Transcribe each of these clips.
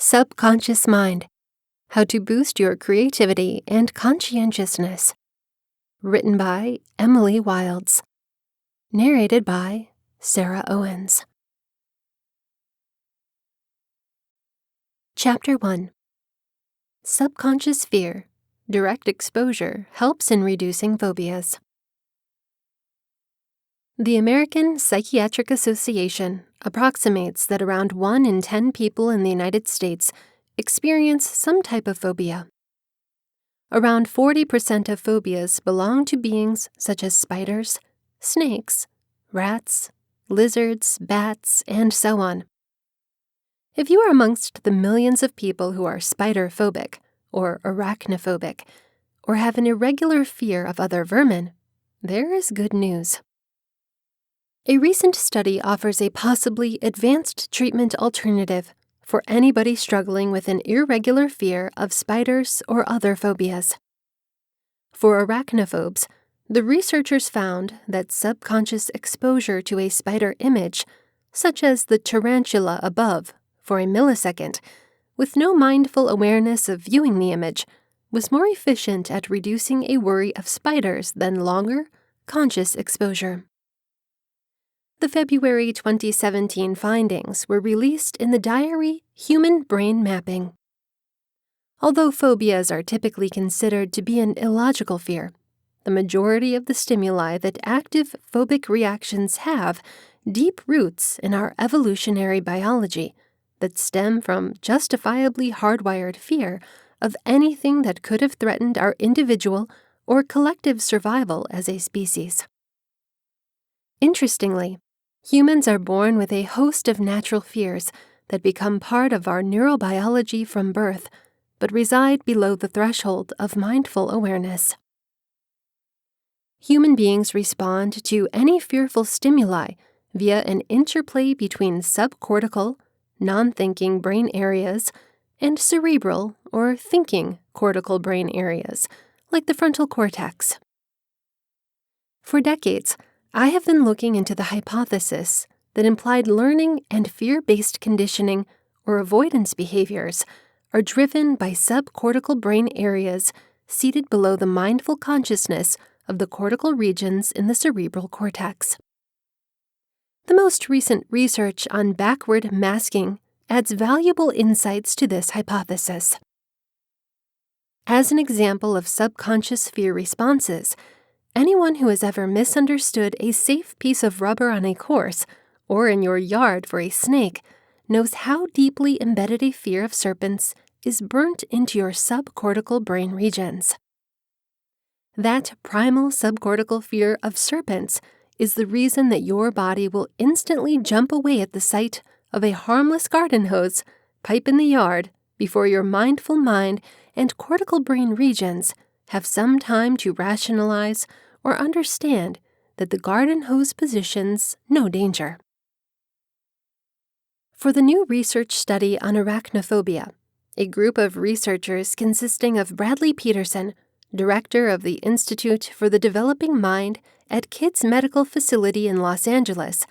Subconscious Mind: How to Boost Your Creativity and Conscientiousness. Written by Emily Wilds. Narrated by Sarah Owens. Chapter 1. Subconscious Fear: Direct Exposure Helps in Reducing Phobias. The American Psychiatric Association approximates that around 1 in 10 people in the United States experience some type of phobia. Around 40% of phobias belong to beings such as spiders, snakes, rats, lizards, bats, and so on. If you are amongst the millions of people who are spider-phobic or arachnophobic, or have an irregular fear of other vermin, there is good news. A recent study offers a possibly advanced treatment alternative for anybody struggling with an irregular fear of spiders or other phobias. For arachnophobes, the researchers found that subconscious exposure to a spider image, such as the tarantula above, for a millisecond, with no mindful awareness of viewing the image, was more efficient at reducing a worry of spiders than longer, conscious exposure. The February 2017 findings were released in the diary Human Brain Mapping. Although phobias are typically considered to be an illogical fear, the majority of the stimuli that active phobic reactions have deep roots in our evolutionary biology that stem from justifiably hardwired fear of anything that could have threatened our individual or collective survival as a species. Interestingly, humans are born with a host of natural fears that become part of our neurobiology from birth, but reside below the threshold of mindful awareness. Human beings respond to any fearful stimuli via an interplay between subcortical, non-thinking brain areas and cerebral or thinking cortical brain areas, like the frontal cortex. For decades, I have been looking into the hypothesis that implied learning and fear-based conditioning or avoidance behaviors are driven by subcortical brain areas seated below the mindful consciousness of the cortical regions in the cerebral cortex. The most recent research on backward masking adds valuable insights to this hypothesis. As an example of subconscious fear responses, anyone who has ever misunderstood a safe piece of rubber on a course or in your yard for a snake knows how deeply embedded a fear of serpents is burnt into your subcortical brain regions. That primal subcortical fear of serpents is the reason that your body will instantly jump away at the sight of a harmless garden hose pipe in the yard before your mindful mind and cortical brain regions have some time to rationalize or understand that the garden hose positions no danger. For the new research study on arachnophobia, a group of researchers consisting of Bradley Peterson, director of the Institute for the Developing Mind at Kids Medical Facility in Los Angeles,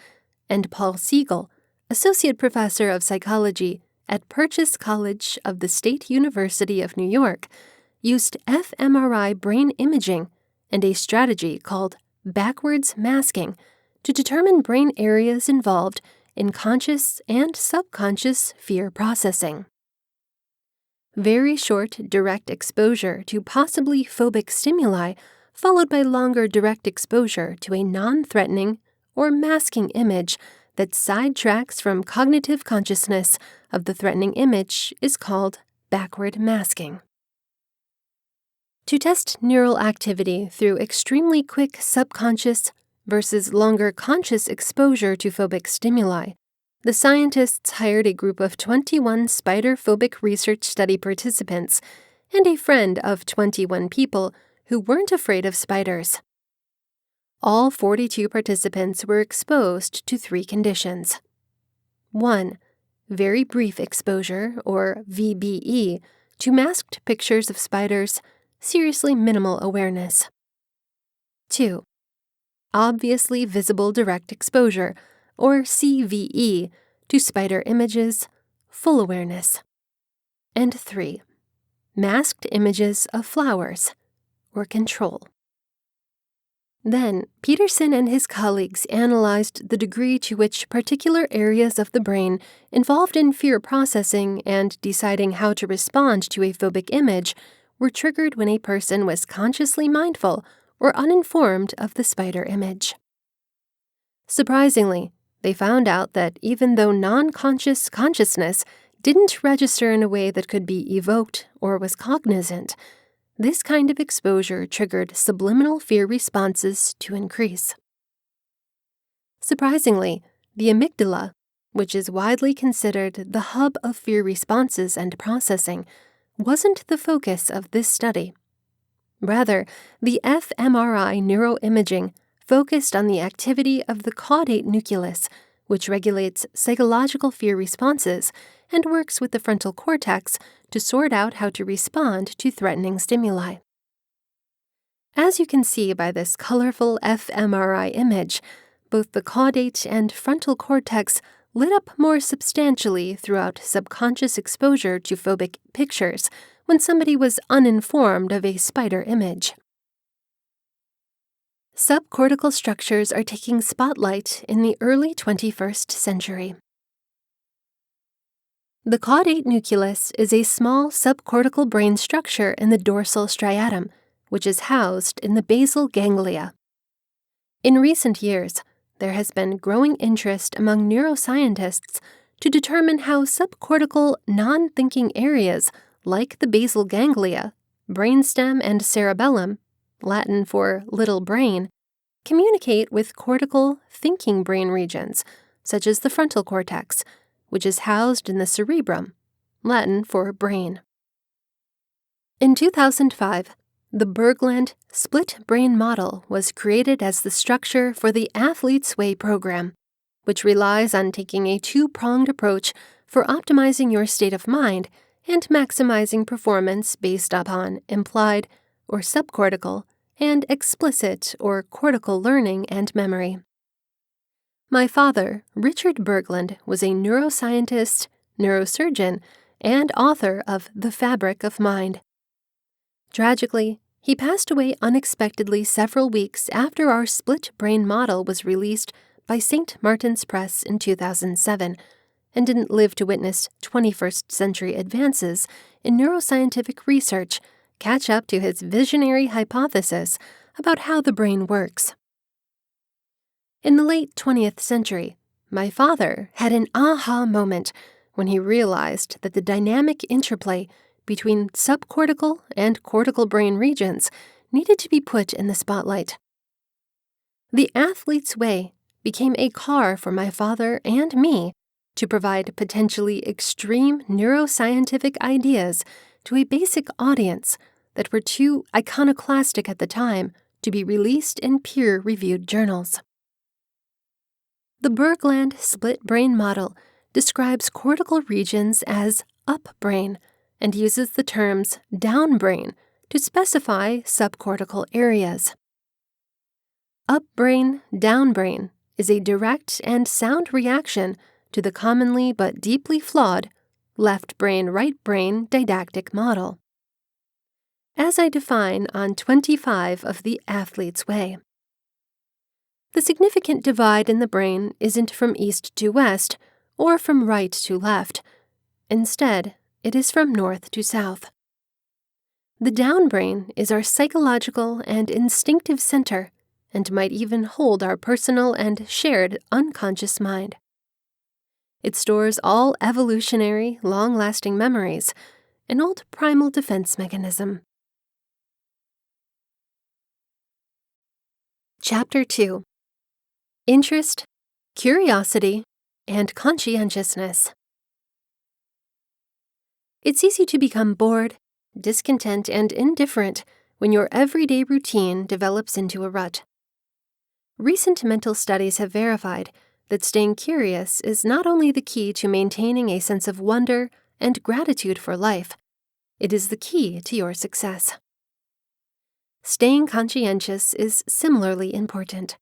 and Paul Siegel, associate professor of psychology at Purchase College of the State University of New York, used fMRI brain imaging and a strategy called backwards masking to determine brain areas involved in conscious and subconscious fear processing. Very short direct exposure to possibly phobic stimuli, followed by longer direct exposure to a non-threatening or masking image that sidetracks from cognitive consciousness of the threatening image, is called backward masking. To test neural activity through extremely quick subconscious versus longer conscious exposure to phobic stimuli, the scientists hired a group of 21 spider-phobic research study participants and a friend of 21 people who weren't afraid of spiders. All 42 participants were exposed to 3 conditions. 1. Very brief exposure, or VBE, to masked pictures of spiders, seriously minimal awareness. 2. Obviously visible direct exposure, or CVE, to spider images, full awareness. And 3. Masked images of flowers, or control. Then, Peterson and his colleagues analyzed the degree to which particular areas of the brain involved in fear processing and deciding how to respond to a phobic image were triggered when a person was consciously mindful or uninformed of the spider image. Surprisingly, they found out that even though non-conscious consciousness didn't register in a way that could be evoked or was cognizant, this kind of exposure triggered subliminal fear responses to increase. Surprisingly, the amygdala, which is widely considered the hub of fear responses and processing, wasn't the focus of this study. Rather, the fMRI neuroimaging focused on the activity of the caudate nucleus, which regulates psychological fear responses and works with the frontal cortex to sort out how to respond to threatening stimuli. As you can see by this colorful fMRI image, both the caudate and frontal cortex lit up more substantially throughout subconscious exposure to phobic pictures when somebody was uninformed of a spider image. Subcortical structures are taking spotlight in the early 21st century. The caudate nucleus is a small subcortical brain structure in the dorsal striatum, which is housed in the basal ganglia. In recent years, there has been growing interest among neuroscientists to determine how subcortical non-thinking areas like the basal ganglia, brainstem, and cerebellum, Latin for little brain, communicate with cortical thinking brain regions, such as the frontal cortex, which is housed in the cerebrum, Latin for brain. In 2005, the Bergland split brain model was created as the structure for the Athlete's Way program, which relies on taking a two-pronged approach for optimizing your state of mind and maximizing performance based upon implied or subcortical and explicit or cortical learning and memory. My father, Richard Bergland, was a neuroscientist, neurosurgeon, and author of The Fabric of Mind. Tragically, he passed away unexpectedly several weeks after our split brain model was released by St. Martin's Press in 2007, and didn't live to witness 21st century advances in neuroscientific research catch up to his visionary hypothesis about how the brain works. In the late 20th century, my father had an aha moment when he realized that the dynamic interplay between subcortical and cortical brain regions needed to be put in the spotlight. The Athlete's Way became a car for my father and me to provide potentially extreme neuroscientific ideas to a basic audience that were too iconoclastic at the time to be released in peer-reviewed journals. The Bergland split brain model describes cortical regions as upbrain and uses the terms downbrain to specify subcortical areas. Upbrain, downbrain is a direct and sound reaction to the commonly but deeply flawed left brain, right brain didactic model, as I define on 25 of the Athlete's Way. The significant divide in the brain isn't from east to west or from right to left. Instead, it is from north to south. The downbrain is our psychological and instinctive center and might even hold our personal and shared unconscious mind. It stores all evolutionary, long-lasting memories, an old primal defense mechanism. Chapter 2. Interest, Curiosity, and Conscientiousness. It's easy to become bored, discontent, and indifferent when your everyday routine develops into a rut. Recent mental studies have verified that staying curious is not only the key to maintaining a sense of wonder and gratitude for life, it is the key to your success. Staying conscientious is similarly important.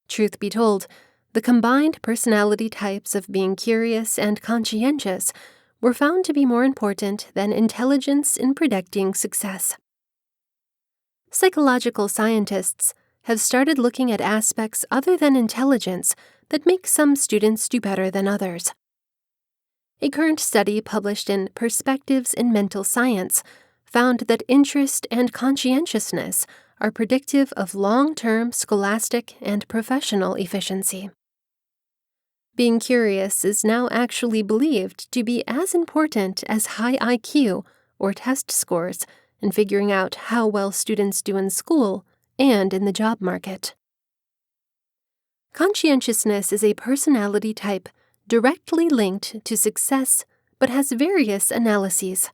Truth be told, the combined personality types of being curious and conscientious were found to be more important than intelligence in predicting success. Psychological scientists have started looking at aspects other than intelligence that make some students do better than others. A current study published in Perspectives in Mental Science found that interest and conscientiousness are predictive of long-term scholastic and professional efficiency. Being curious is now actually believed to be as important as high IQ or test scores in figuring out how well students do in school and in the job market. Conscientiousness is a personality type directly linked to success but has various analyses.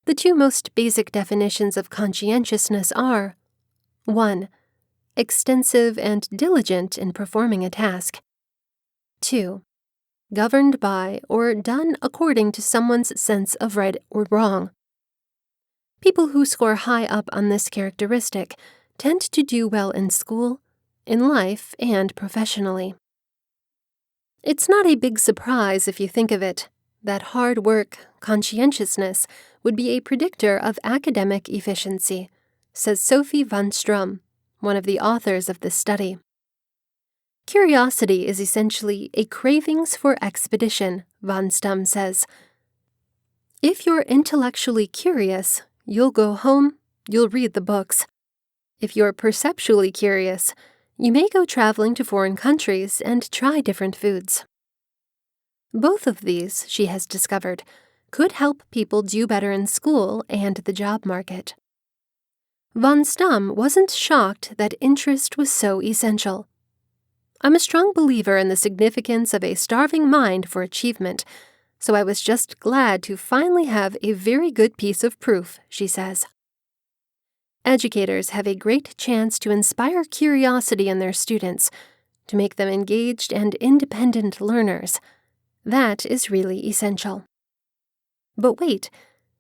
The two most basic definitions of conscientiousness are 1. Extensive and diligent in performing a task. 2. Governed by or done according to someone's sense of right or wrong. People who score high up on this characteristic tend to do well in school, in life, and professionally. It's not a big surprise if you think of it, that hard work, conscientiousness, would be a predictor of academic efficiency, says Sophie van Strum, one of the authors of this study. Curiosity is essentially a cravings for expedition, van Stum says. If you're intellectually curious, you'll go home, you'll read the books. If you're perceptually curious, you may go traveling to foreign countries and try different foods. Both of these, she has discovered, could help people do better in school and the job market. Van Stum wasn't shocked that interest was so essential. I'm a strong believer in the significance of a starving mind for achievement, so I was just glad to finally have a very good piece of proof, she says. Educators have a great chance to inspire curiosity in their students, to make them engaged and independent learners. That is really essential. But wait,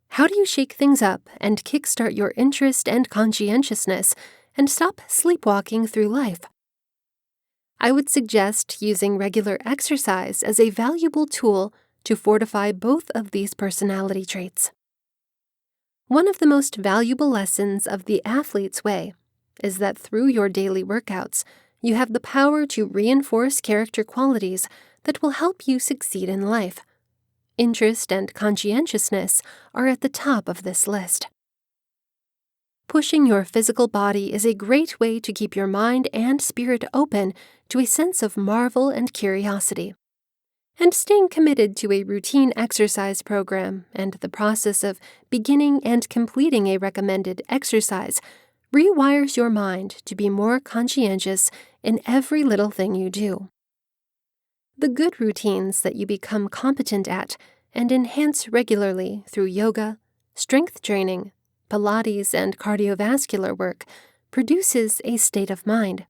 how do you shake things up and kickstart your interest and conscientiousness and stop sleepwalking through life? I would suggest using regular exercise as a valuable tool to fortify both of these personality traits. One of the most valuable lessons of the athlete's way is that through your daily workouts, you have the power to reinforce character qualities that will help you succeed in life. Interest and conscientiousness are at the top of this list. Pushing your physical body is a great way to keep your mind and spirit open to a sense of marvel and curiosity. And staying committed to a routine exercise program and the process of beginning and completing a recommended exercise rewires your mind to be more conscientious in every little thing you do. The good routines that you become competent at and enhance regularly through yoga, strength training, Pilates, and cardiovascular work produces a state of mind.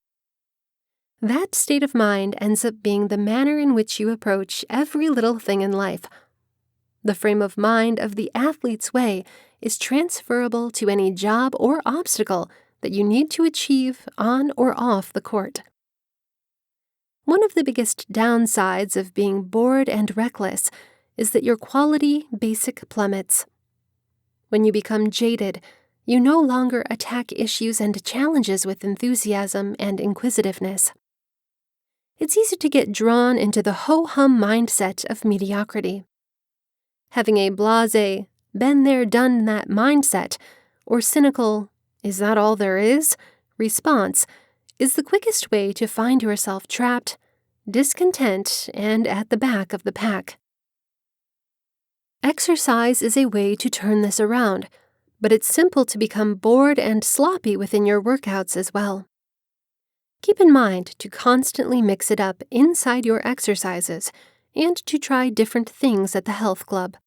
That state of mind ends up being the manner in which you approach every little thing in life. The frame of mind of the athlete's way is transferable to any job or obstacle that you need to achieve on or off the court. One of the biggest downsides of being bored and reckless is that your quality basic plummets. When you become jaded, you no longer attack issues and challenges with enthusiasm and inquisitiveness. It's easy to get drawn into the ho-hum mindset of mediocrity. Having a blasé, been there, done that mindset, or cynical, is that all there is, response is the quickest way to find yourself trapped, discontent, and at the back of the pack. Exercise is a way to turn this around, but it's simple to become bored and sloppy within your workouts as well. Keep in mind to constantly mix it up inside your exercises and to try different things at the health club.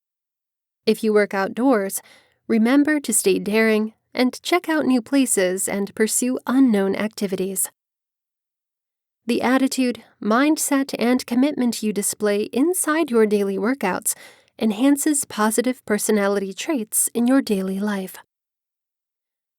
If you work outdoors, remember to stay daring and check out new places and pursue unknown activities. The attitude, mindset, and commitment you display inside your daily workouts enhances positive personality traits in your daily life.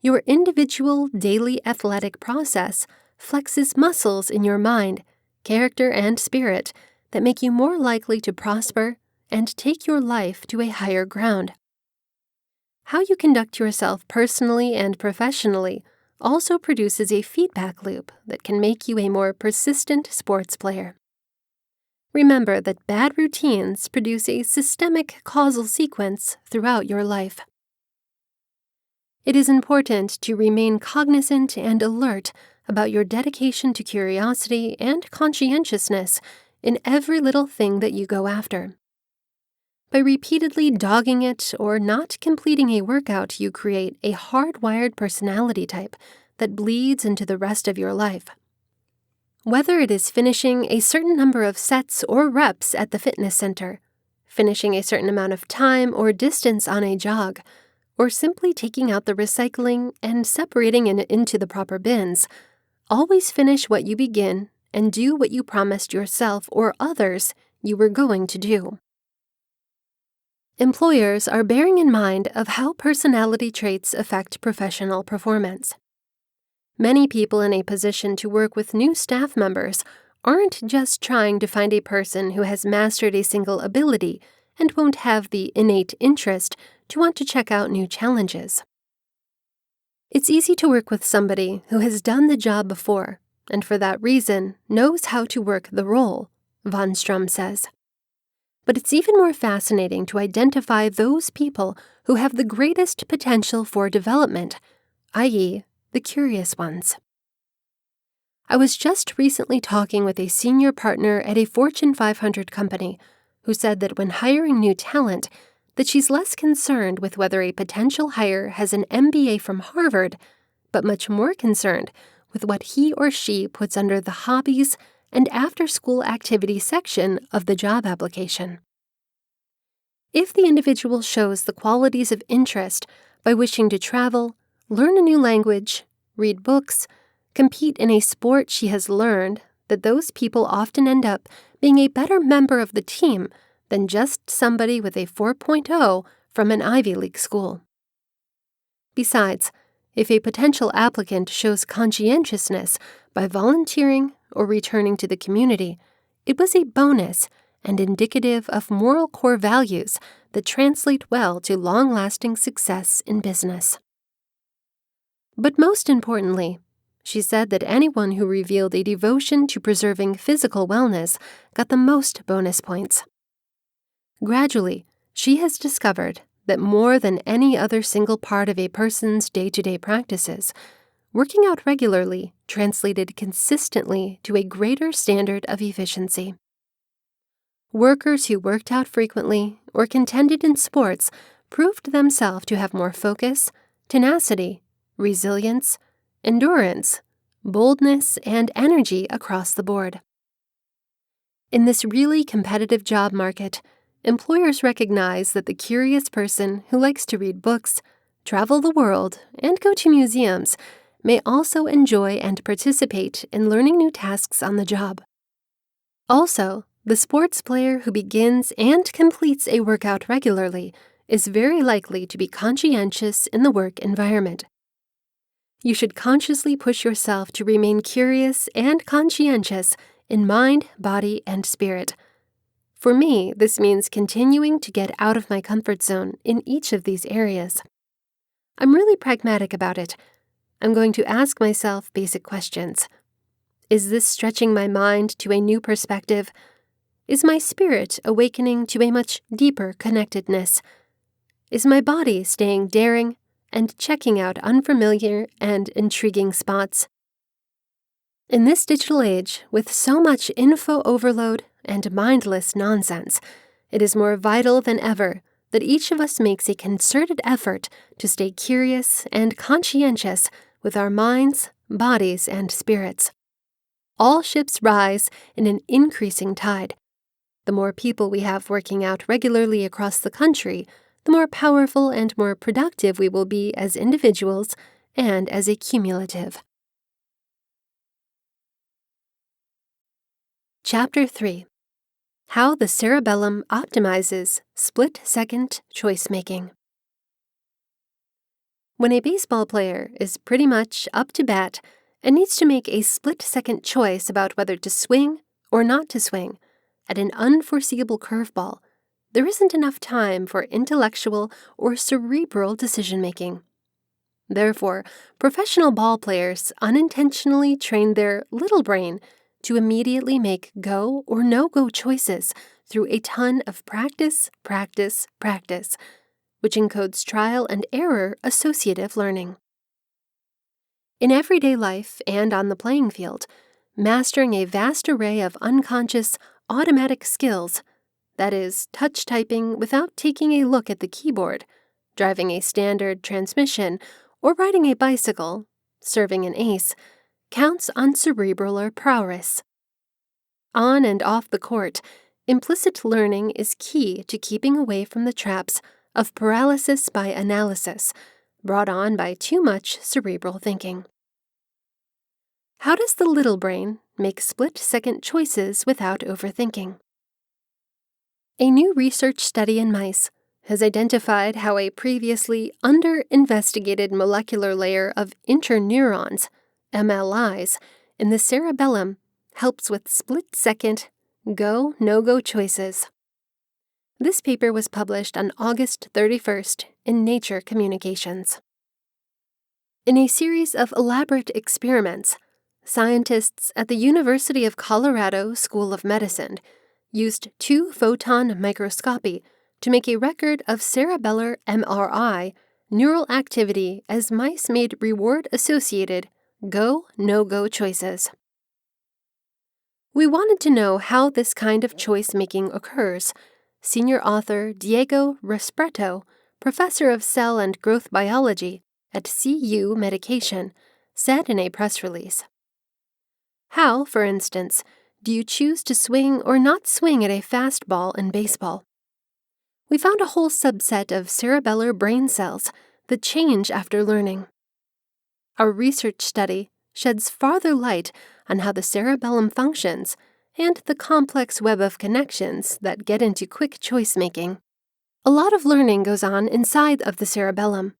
Your individual daily athletic process flexes muscles in your mind, character, and spirit that make you more likely to prosper and take your life to a higher ground. How you conduct yourself personally and professionally also produces a feedback loop that can make you a more persistent sports player. Remember that bad routines produce a systemic causal sequence throughout your life. It is important to remain cognizant and alert about your dedication to curiosity and conscientiousness in every little thing that you go after. By repeatedly dogging it or not completing a workout, you create a hardwired personality type that bleeds into the rest of your life. Whether it is finishing a certain number of sets or reps at the fitness center, finishing a certain amount of time or distance on a jog, or simply taking out the recycling and separating it into the proper bins, always finish what you begin and do what you promised yourself or others you were going to do. Employers are bearing in mind of how personality traits affect professional performance. Many people in a position to work with new staff members aren't just trying to find a person who has mastered a single ability and won't have the innate interest to want to check out new challenges. It's easy to work with somebody who has done the job before, and for that reason knows how to work the role, Von Strum says. But it's even more fascinating to identify those people who have the greatest potential for development, i.e., the curious ones. I was just recently talking with a senior partner at a Fortune 500 company who said that when hiring new talent, that she's less concerned with whether a potential hire has an MBA from Harvard, but much more concerned with what he or she puts under the hobbies and after-school activity section of the job application. If the individual shows the qualities of interest by wishing to travel, learn a new language, read books, compete in a sport she has learned, that those people often end up being a better member of the team than just somebody with a 4.0 from an Ivy League school. Besides, if a potential applicant shows conscientiousness by volunteering or returning to the community, it was a bonus and indicative of moral core values that translate well to long-lasting success in business. But most importantly, she said that anyone who revealed a devotion to preserving physical wellness got the most bonus points. Gradually, she has discovered that more than any other single part of a person's day-to-day practices, working out regularly translated consistently to a greater standard of efficiency. Workers who worked out frequently or contended in sports proved themselves to have more focus, tenacity, resilience, endurance, boldness, and energy across the board. In this really competitive job market, employers recognize that the curious person who likes to read books, travel the world, and go to museums may also enjoy and participate in learning new tasks on the job. Also, the sports player who begins and completes a workout regularly is very likely to be conscientious in the work environment. You should consciously push yourself to remain curious and conscientious in mind, body, and spirit. For me, this means continuing to get out of my comfort zone in each of these areas. I'm really pragmatic about it. I'm going to ask myself basic questions. Is this stretching my mind to a new perspective? Is my spirit awakening to a much deeper connectedness? Is my body staying daring and checking out unfamiliar and intriguing spots? In this digital age, with so much info overload and mindless nonsense, it is more vital than ever that each of us makes a concerted effort to stay curious and conscientious with our minds, bodies, and spirits. All ships rise in an increasing tide. The more people we have working out regularly across the country, the more powerful and more productive we will be as individuals and as a cumulative. Chapter 3. How the Cerebellum Optimizes Split-Second Choice-Making. When a baseball player is pretty much up to bat and needs to make a split-second choice about whether to swing or not to swing at an unforeseeable curveball, there isn't enough time for intellectual or cerebral decision-making. Therefore, professional ball players unintentionally train their little brain to immediately make go or no-go choices through a ton of practice, which encodes trial and error associative learning. In everyday life and on the playing field, mastering a vast array of unconscious, automatic skills, that is, touch typing without taking a look at the keyboard, driving a standard transmission, or riding a bicycle, serving an ace, counts on cerebral prowess. On and off the court, implicit learning is key to keeping away from the traps of paralysis by analysis, brought on by too much cerebral thinking. How does the little brain make split-second choices without overthinking? A new research study in mice has identified how a previously under-investigated molecular layer of interneurons, MLIs, in the cerebellum helps with split-second go, no-go choices. This paper was published on August 31st in Nature Communications. In a series of elaborate experiments, scientists at the University of Colorado School of Medicine used 2-photon microscopy to make a record of cerebellar MRI neural activity as mice made reward-associated go, no-go choices. We wanted to know how this kind of choice-making occurs. Senior author Diego Restrepo, professor of cell and growth biology at CU Medication, said in a press release. How, for instance, do you choose to swing or not swing at a fastball in baseball? We found a whole subset of cerebellar brain cells that change after learning. Our research study sheds farther light on how the cerebellum functions and the complex web of connections that get into quick choice-making. A lot of learning goes on inside of the cerebellum.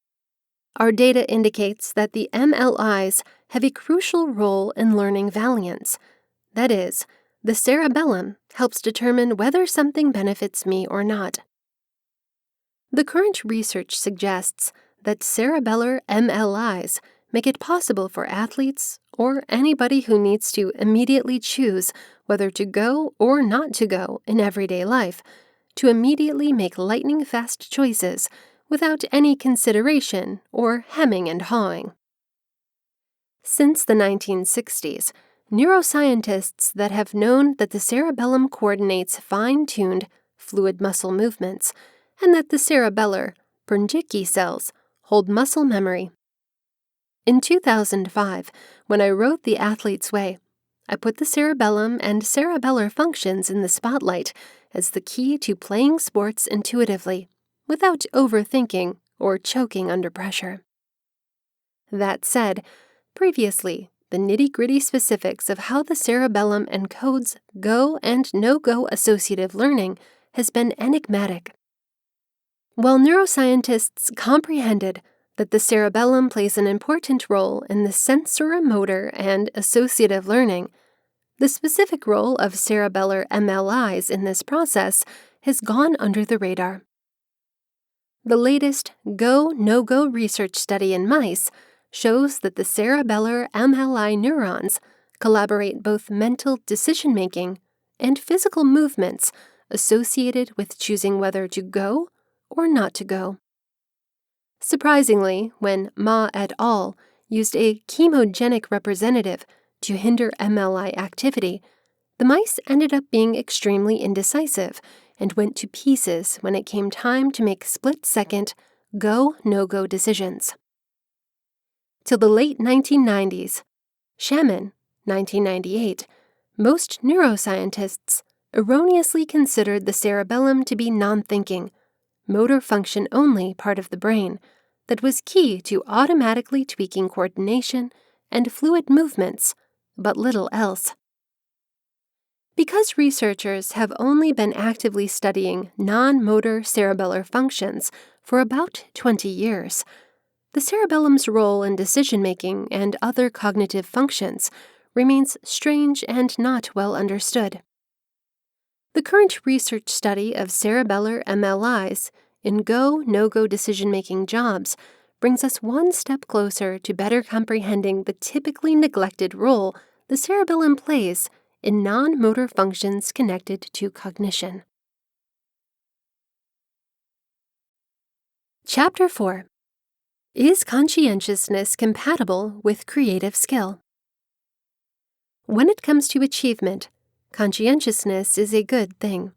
Our data indicates that the MLIs have a crucial role in learning valiance. That is, the cerebellum helps determine whether something benefits me or not. The current research suggests that cerebellar MLIs make it possible for athletes or anybody who needs to immediately choose whether to go or not to go in everyday life to immediately make lightning-fast choices without any consideration or hemming and hawing. Since the 1960s, neuroscientists that have known that the cerebellum coordinates fine-tuned, fluid muscle movements and that the cerebellar Purkinje cells hold muscle memory. In 2005, when I wrote The Athlete's Way, I put the cerebellum and cerebellar functions in the spotlight as the key to playing sports intuitively, without overthinking or choking under pressure. That said, previously, the nitty-gritty specifics of how the cerebellum encodes go and no-go associative learning has been enigmatic. While neuroscientists comprehended that the cerebellum plays an important role in the sensoromotor and associative learning, the specific role of cerebellar MLIs in this process has gone under the radar. The latest go-no-go research study in mice shows that the cerebellar MLI neurons collaborate both mental decision-making and physical movements associated with choosing whether to go or not to go. Surprisingly, when Ma et al. Used a chemogenic representative to hinder MLI activity, the mice ended up being extremely indecisive and went to pieces when it came time to make split-second go-no-go decisions. Till the late 1990s, Shaman, 1998, most neuroscientists erroneously considered the cerebellum to be non-thinking, motor function only part of the brain that was key to automatically tweaking coordination and fluid movements, but little else. Because researchers have only been actively studying non-motor cerebellar functions for about 20 years, the cerebellum's role in decision-making and other cognitive functions remains strange and not well understood. The current research study of cerebellar MLIs in go-no-go decision-making jobs brings us one step closer to better comprehending the typically neglected role the cerebellum plays in non-motor functions connected to cognition. Chapter 4. Is conscientiousness compatible with creative skill? When it comes to achievement, conscientiousness is a good thing.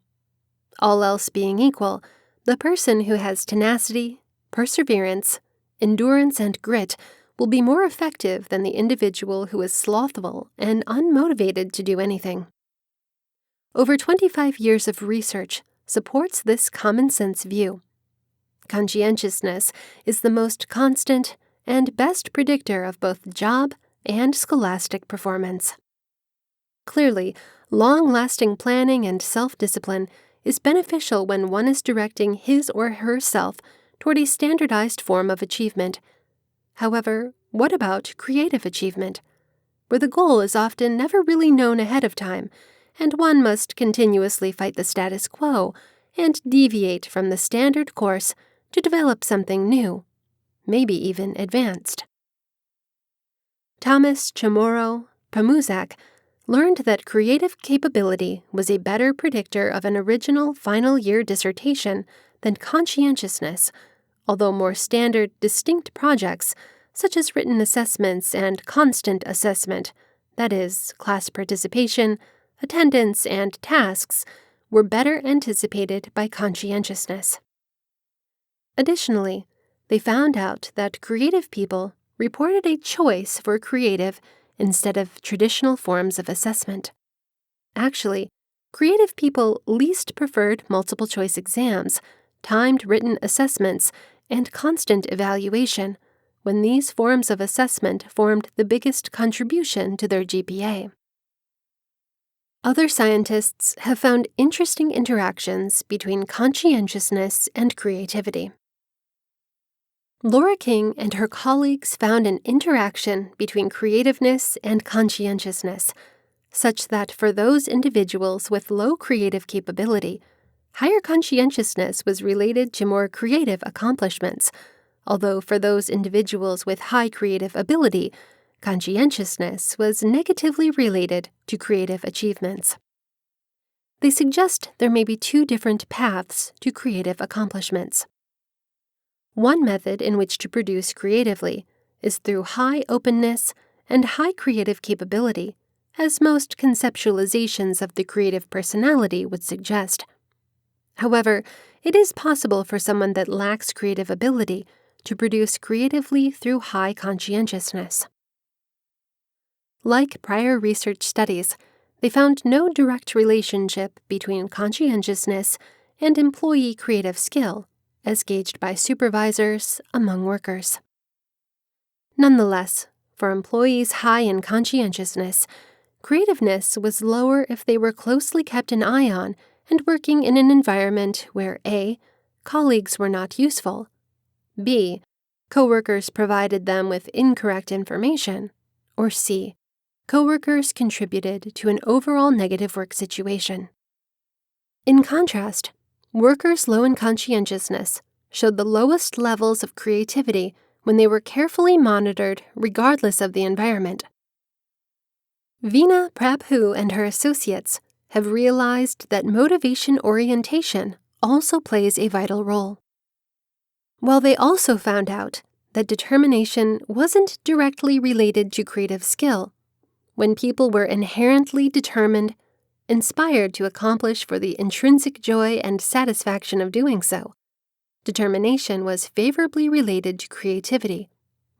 All else being equal, the person who has tenacity, perseverance, endurance, and grit will be more effective than the individual who is slothful and unmotivated to do anything. Over 25 years of research supports this common-sense view. Conscientiousness is the most constant and best predictor of both job and scholastic performance. Clearly, long-lasting planning and self-discipline is beneficial when one is directing his or herself toward a standardized form of achievement. However, what about creative achievement, where the goal is often never really known ahead of time, and one must continuously fight the status quo and deviate from the standard course to develop something new, maybe even advanced? Thomas Chamorro Pamuzak learned that creative capability was a better predictor of an original final year dissertation than conscientiousness, although more standard, distinct projects, such as written assessments and constant assessment, that is, class participation, attendance, and tasks, were better anticipated by conscientiousness. Additionally, they found out that creative people reported a choice for creative instead of traditional forms of assessment. Actually, creative people least preferred multiple-choice exams, timed written assessments, and constant evaluation, when these forms of assessment formed the biggest contribution to their GPA. Other scientists have found interesting interactions between conscientiousness and creativity. Laura King and her colleagues found an interaction between creativeness and conscientiousness, such that for those individuals with low creative capability, higher conscientiousness was related to more creative accomplishments, although for those individuals with high creative ability, conscientiousness was negatively related to creative achievements. They suggest there may be two different paths to creative accomplishments. One method in which to produce creatively is through high openness and high creative capability, as most conceptualizations of the creative personality would suggest. However, it is possible for someone that lacks creative ability to produce creatively through high conscientiousness. Like prior research studies, they found no direct relationship between conscientiousness and employee creative skill, as gauged by supervisors among workers. Nonetheless, for employees high in conscientiousness, creativeness was lower if they were closely kept an eye on and working in an environment where A. colleagues were not useful, B. coworkers provided them with incorrect information, or C. coworkers contributed to an overall negative work situation. In contrast, workers low in conscientiousness showed the lowest levels of creativity when they were carefully monitored regardless of the environment. Veena Prabhu and her associates have realized that motivation orientation also plays a vital role. While they also found out that determination wasn't directly related to creative skill, when people were inherently determined, inspired to accomplish for the intrinsic joy and satisfaction of doing so, determination was favorably related to creativity,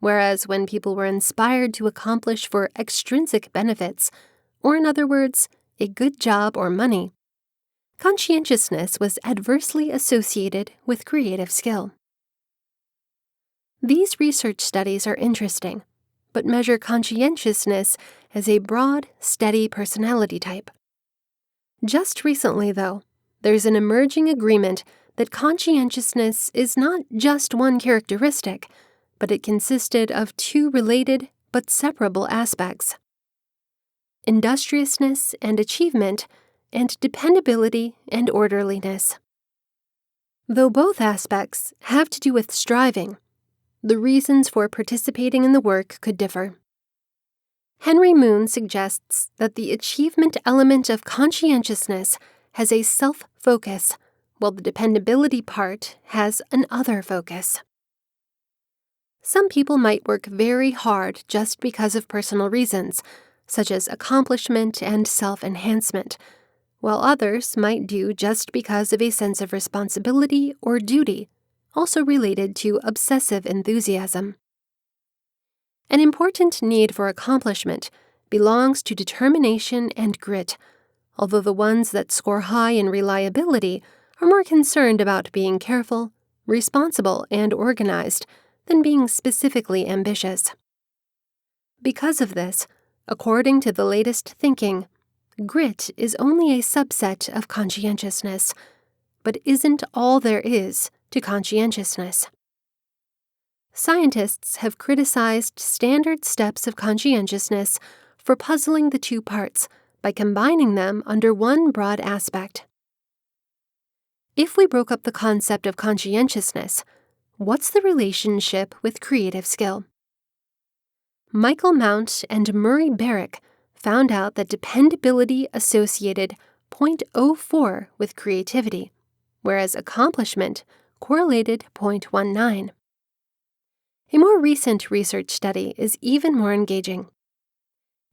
whereas when people were inspired to accomplish for extrinsic benefits, or in other words, a good job or money, conscientiousness was adversely associated with creative skill. These research studies are interesting, but measure conscientiousness as a broad, steady personality type. Just recently, though, there's an emerging agreement that conscientiousness is not just one characteristic, but it consisted of two related but separable aspects. Industriousness and achievement and dependability and orderliness. Though both aspects have to do with striving, the reasons for participating in the work could differ. Henry Moon suggests that the achievement element of conscientiousness has a self-focus, while the dependability part has an other focus. Some people might work very hard just because of personal reasons, such as accomplishment and self-enhancement, while others might do just because of a sense of responsibility or duty, also related to obsessive enthusiasm. An important need for accomplishment belongs to determination and grit, although the ones that score high in reliability are more concerned about being careful, responsible, and organized than being specifically ambitious. Because of this, according to the latest thinking, grit is only a subset of conscientiousness, but isn't all there is to conscientiousness. Scientists have criticized standard steps of conscientiousness for puzzling the two parts by combining them under one broad aspect. If we broke up the concept of conscientiousness, what's the relationship with creative skill? Michael Mount and Murray Barrick found out that dependability associated 0.04 with creativity, whereas accomplishment correlated 0.19. A more recent research study is even more engaging.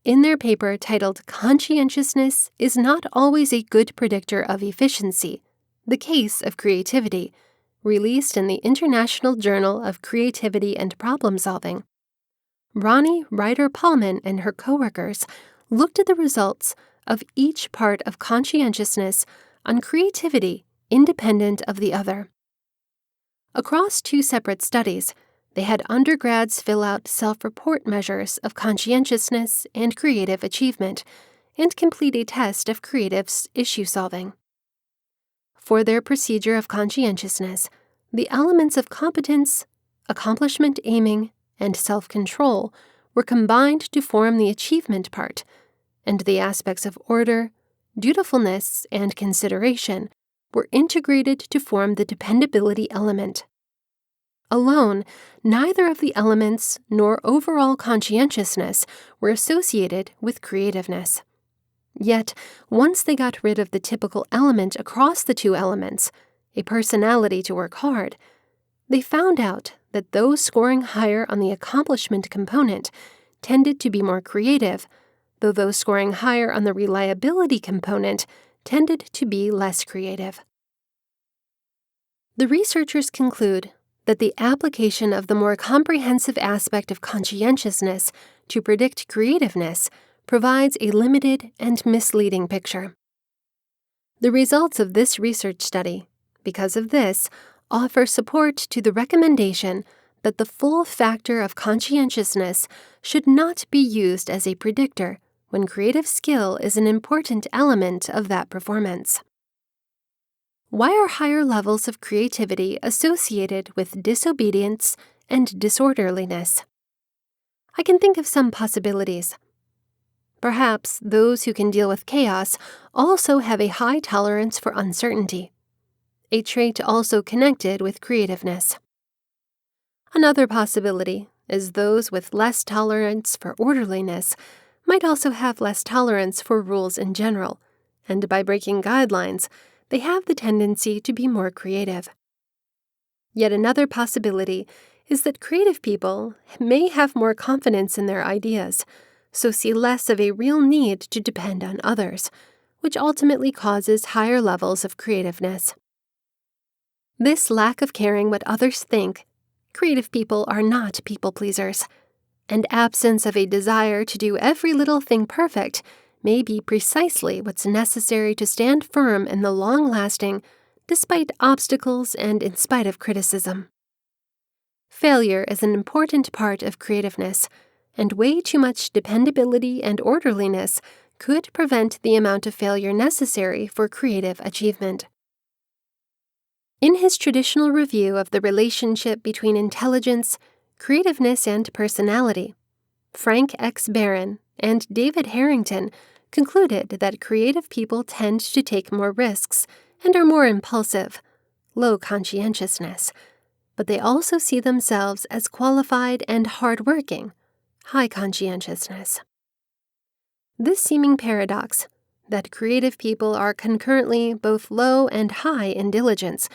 In their paper titled "Conscientiousness is Not Always a Good Predictor of Efficiency: The Case of Creativity," released in the International Journal of Creativity and Problem Solving, Ronnie Ryder-Pahlman and her coworkers looked at the results of each part of conscientiousness on creativity independent of the other. Across two separate studies, they had undergrads fill out self-report measures of conscientiousness and creative achievement and complete a test of creative issue solving. For their procedure of conscientiousness, the elements of competence, accomplishment aiming, and self-control were combined to form the achievement part, and the aspects of order, dutifulness, and consideration were integrated to form the dependability element. Alone, neither of the elements nor overall conscientiousness were associated with creativeness. Yet, once they got rid of the typical element across the two elements, a personality to work hard, they found out that those scoring higher on the accomplishment component tended to be more creative, though those scoring higher on the reliability component tended to be less creative. The researchers conclude that the application of the more comprehensive aspect of conscientiousness to predict creativeness provides a limited and misleading picture. The results of this research study, because of this, offer support to the recommendation that the full factor of conscientiousness should not be used as a predictor when creative skill is an important element of that performance. Why are higher levels of creativity associated with disobedience and disorderliness? I can think of some possibilities. Perhaps those who can deal with chaos also have a high tolerance for uncertainty, a trait also connected with creativeness. Another possibility is those with less tolerance for orderliness might also have less tolerance for rules in general, and by breaking guidelines, they have the tendency to be more creative. Yet another possibility is that creative people may have more confidence in their ideas, so see less of a real need to depend on others, which ultimately causes higher levels of creativeness. This lack of caring what others think, creative people are not people pleasers, and absence of a desire to do every little thing perfect may be precisely what's necessary to stand firm in the long-lasting, despite obstacles and in spite of criticism. Failure is an important part of creativeness, and way too much dependability and orderliness could prevent the amount of failure necessary for creative achievement. In his traditional review of the relationship between intelligence, creativeness, and personality, Frank X. Barron and David Harrington concluded that creative people tend to take more risks and are more impulsive, low conscientiousness, but they also see themselves as qualified and hardworking, high conscientiousness. This seeming paradox, that creative people are concurrently both low and high in diligence,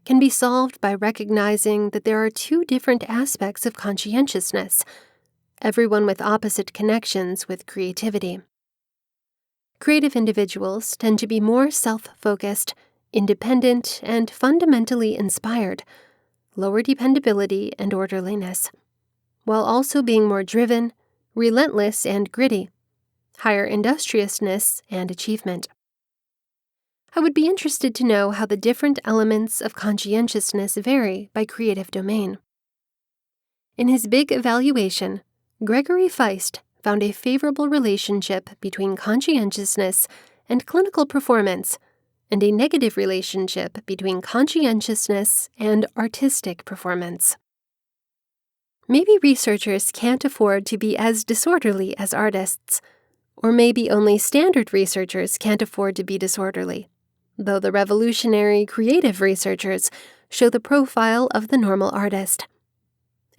can be solved by recognizing that there are two different aspects of conscientiousness, everyone with opposite connections with creativity. Creative individuals tend to be more self-focused, independent, and fundamentally inspired, lower dependability and orderliness, while also being more driven, relentless, and gritty, higher industriousness and achievement. I would be interested to know how the different elements of conscientiousness vary by creative domain. In his big evaluation, Gregory Feist found a favorable relationship between conscientiousness and clinical performance, and a negative relationship between conscientiousness and artistic performance. Maybe researchers can't afford to be as disorderly as artists, or maybe only standard researchers can't afford to be disorderly, though the revolutionary creative researchers show the profile of the normal artist.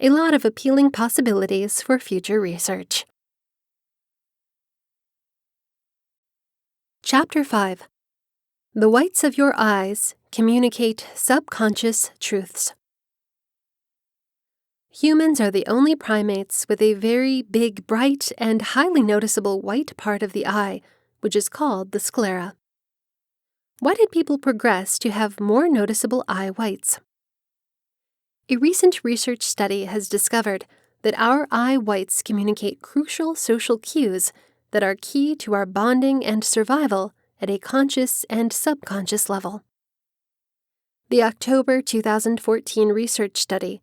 A lot of appealing possibilities for future research. Chapter 5. The whites of your eyes communicate subconscious truths. Humans are the only primates with a very big, bright, and highly noticeable white part of the eye, which is called the sclera. Why did people progress to have more noticeable eye whites? A recent research study has discovered that our eye whites communicate crucial social cues that are key to our bonding and survival at a conscious and subconscious level. The October 2014 research study,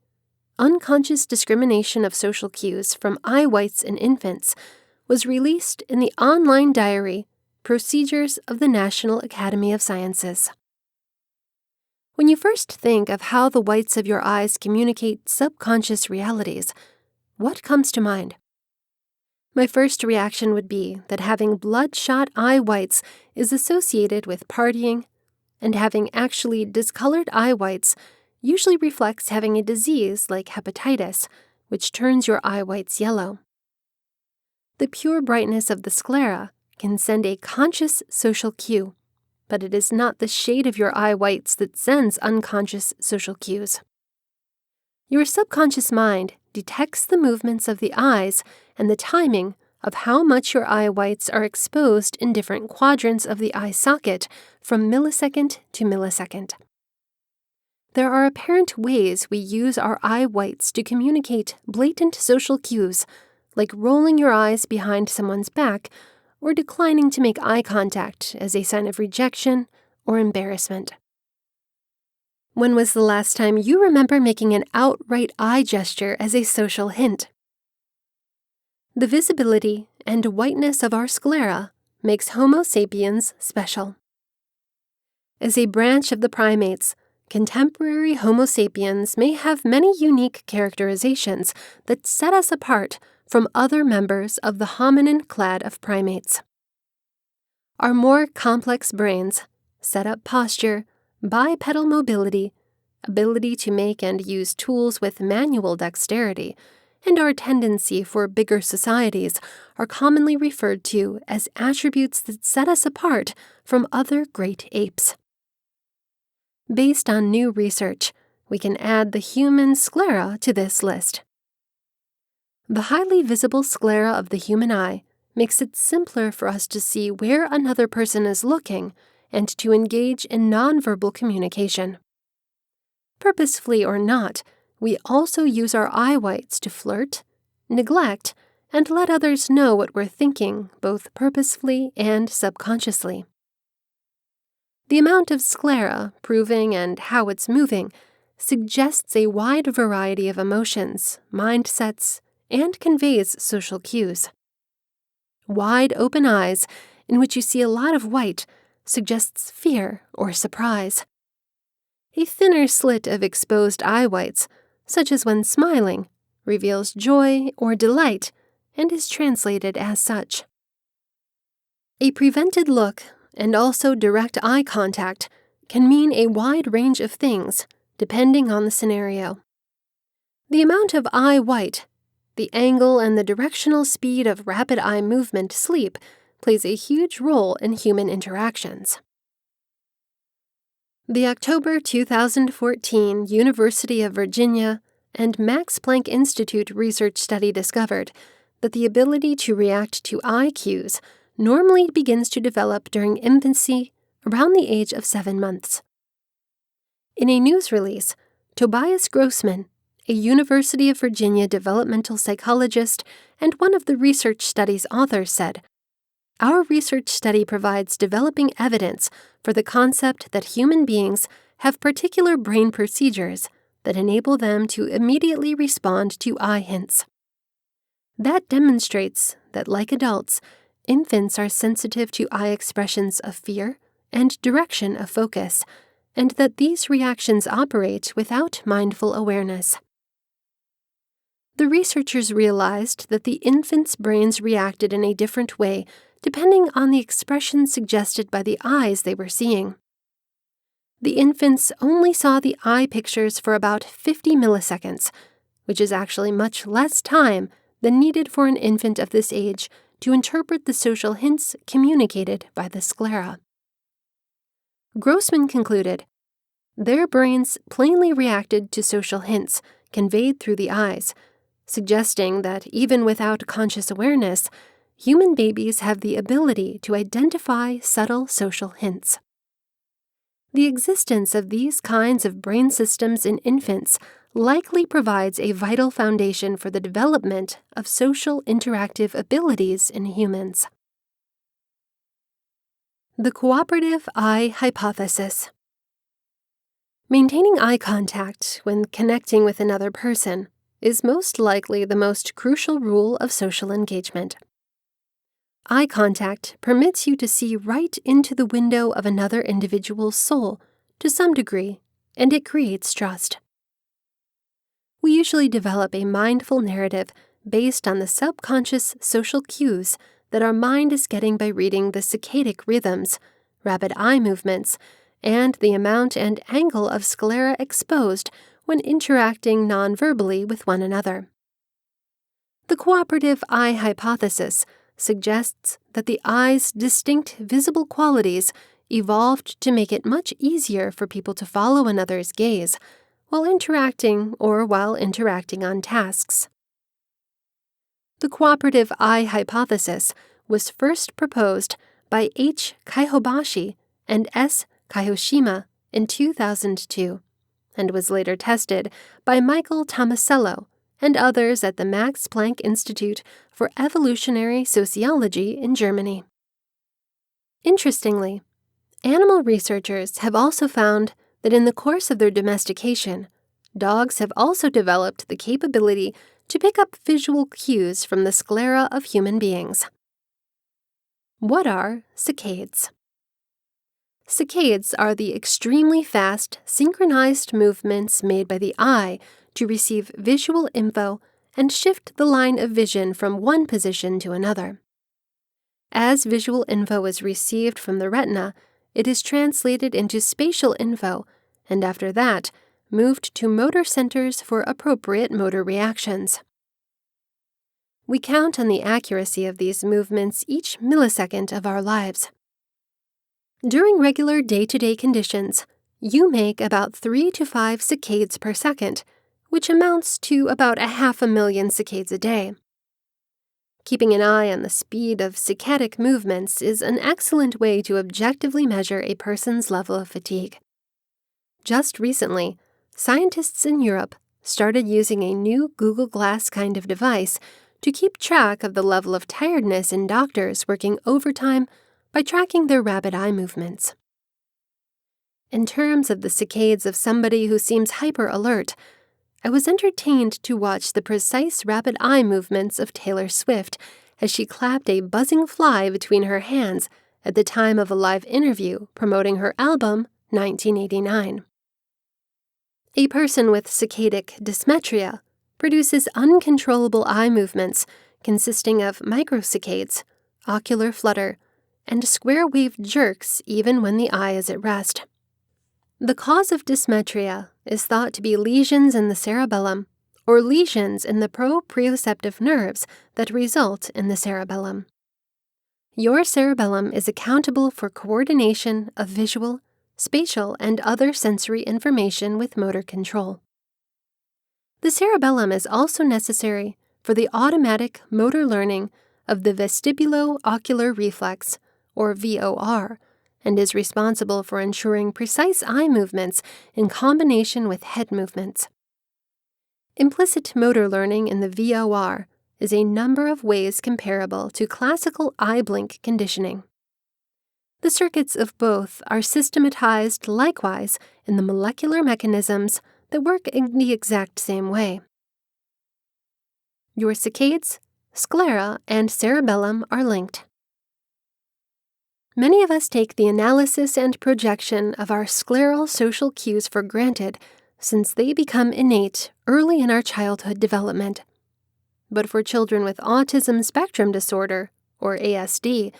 Unconscious Discrimination of Social Cues from Eye Whites in Infants, was released in the online diary Procedures of the National Academy of Sciences. When you first think of how the whites of your eyes communicate subconscious realities, what comes to mind? My first reaction would be that having bloodshot eye whites is associated with partying, and having actually discolored eye whites usually reflects having a disease like hepatitis, which turns your eye whites yellow. The pure brightness of the sclera can send a conscious social cue, but it is not the shade of your eye whites that sends unconscious social cues. Your subconscious mind detects the movements of the eyes and the timing of how much your eye whites are exposed in different quadrants of the eye socket from millisecond to millisecond. There are apparent ways we use our eye whites to communicate blatant social cues, like rolling your eyes behind someone's back or declining to make eye contact as a sign of rejection or embarrassment. When was the last time you remember making an outright eye gesture as a social hint? The visibility and whiteness of our sclera makes Homo sapiens special. As a branch of the primates, contemporary Homo sapiens may have many unique characterizations that set us apart from other members of the hominin clade of primates. Our more complex brains, set-up posture, bipedal mobility, ability to make and use tools with manual dexterity, and our tendency for bigger societies are commonly referred to as attributes that set us apart from other great apes. Based on new research, we can add the human sclera to this list. The highly visible sclera of the human eye makes it simpler for us to see where another person is looking and to engage in nonverbal communication. Purposefully or not, we also use our eye whites to flirt, neglect, and let others know what we're thinking, both purposefully and subconsciously. The amount of sclera proving and how it's moving suggests a wide variety of emotions, mindsets, and conveys social cues. Wide open eyes, in which you see a lot of white, suggests fear or surprise. A thinner slit of exposed eye whites, such as when smiling, reveals joy or delight and is translated as such. A prevented look, and also direct eye contact, can mean a wide range of things, depending on the scenario. The amount of eye white, the angle and the directional speed of rapid eye movement sleep plays a huge role in human interactions. The October 2014 University of Virginia and Max Planck Institute research study discovered that the ability to react to eye cues normally begins to develop during infancy around the age of 7 months. In a news release, Tobias Grossman, a University of Virginia developmental psychologist and one of the research study's authors, said, "Our research study provides developing evidence for the concept that human beings have particular brain procedures that enable them to immediately respond to eye hints. That demonstrates that, like adults, infants are sensitive to eye expressions of fear and direction of focus, and that these reactions operate without mindful awareness." The researchers realized that the infants' brains reacted in a different way depending on the expression suggested by the eyes they were seeing. The infants only saw the eye pictures for about 50 milliseconds, which is actually much less time than needed for an infant of this age to interpret the social hints communicated by the sclera. Grossman concluded, "Their brains plainly reacted to social hints conveyed through the eyes, suggesting that even without conscious awareness, human babies have the ability to identify subtle social hints." The existence of these kinds of brain systems in infants likely provides a vital foundation for the development of social interactive abilities in humans. The cooperative eye hypothesis. Maintaining eye contact when connecting with another person is most likely the most crucial rule of social engagement. Eye contact permits you to see right into the window of another individual's soul to some degree, and it creates trust. We usually develop a mindful narrative based on the subconscious social cues that our mind is getting by reading the saccadic rhythms, rapid eye movements, and the amount and angle of sclera exposed when interacting non-verbally with one another. The cooperative eye hypothesis suggests that the eye's distinct visible qualities evolved to make it much easier for people to follow another's gaze while interacting on tasks. The cooperative eye hypothesis was first proposed by H. Kaihobashi and S. Kaihoshima in 2002 and was later tested by Michael Tomasello and others at the Max Planck Institute for Evolutionary Sociology in Germany. Interestingly, animal researchers have also found that in the course of their domestication, dogs have also developed the capability to pick up visual cues from the sclera of human beings. What are saccades? Saccades are the extremely fast, synchronized movements made by the eye to receive visual info and shift the line of vision from one position to another. As visual info is received from the retina, it is translated into spatial info, and after that, moved to motor centers for appropriate motor reactions. We count on the accuracy of these movements each millisecond of our lives. During regular day-to-day conditions, you make about 3 to 5 saccades per second, which amounts to about 500,000 saccades a day. Keeping an eye on the speed of saccadic movements is an excellent way to objectively measure a person's level of fatigue. Just recently, scientists in Europe started using a new Google Glass kind of device to keep track of the level of tiredness in doctors working overtime by tracking their rapid eye movements. In terms of the saccades of somebody who seems hyper-alert, I was entertained to watch the precise rapid eye movements of Taylor Swift as she clapped a buzzing fly between her hands at the time of a live interview promoting her album, 1989. A person with saccadic dysmetria produces uncontrollable eye movements consisting of microsaccades, ocular flutter, and square-waved jerks even when the eye is at rest. The cause of dysmetria is thought to be lesions in the cerebellum or lesions in the proprioceptive nerves that result in the cerebellum. Your cerebellum is accountable for coordination of visual, spatial, and other sensory information with motor control. The cerebellum is also necessary for the automatic motor learning of the vestibulo-ocular reflex, or VOR, and is responsible for ensuring precise eye movements in combination with head movements. Implicit motor learning in the VOR is a number of ways comparable to classical eye blink conditioning. The circuits of both are systematized likewise in the molecular mechanisms that work in the exact same way. Your saccades, sclera, and cerebellum are linked. Many of us take the analysis and projection of our scleral social cues for granted since they become innate early in our childhood development. But for children with autism spectrum disorder, or ASD,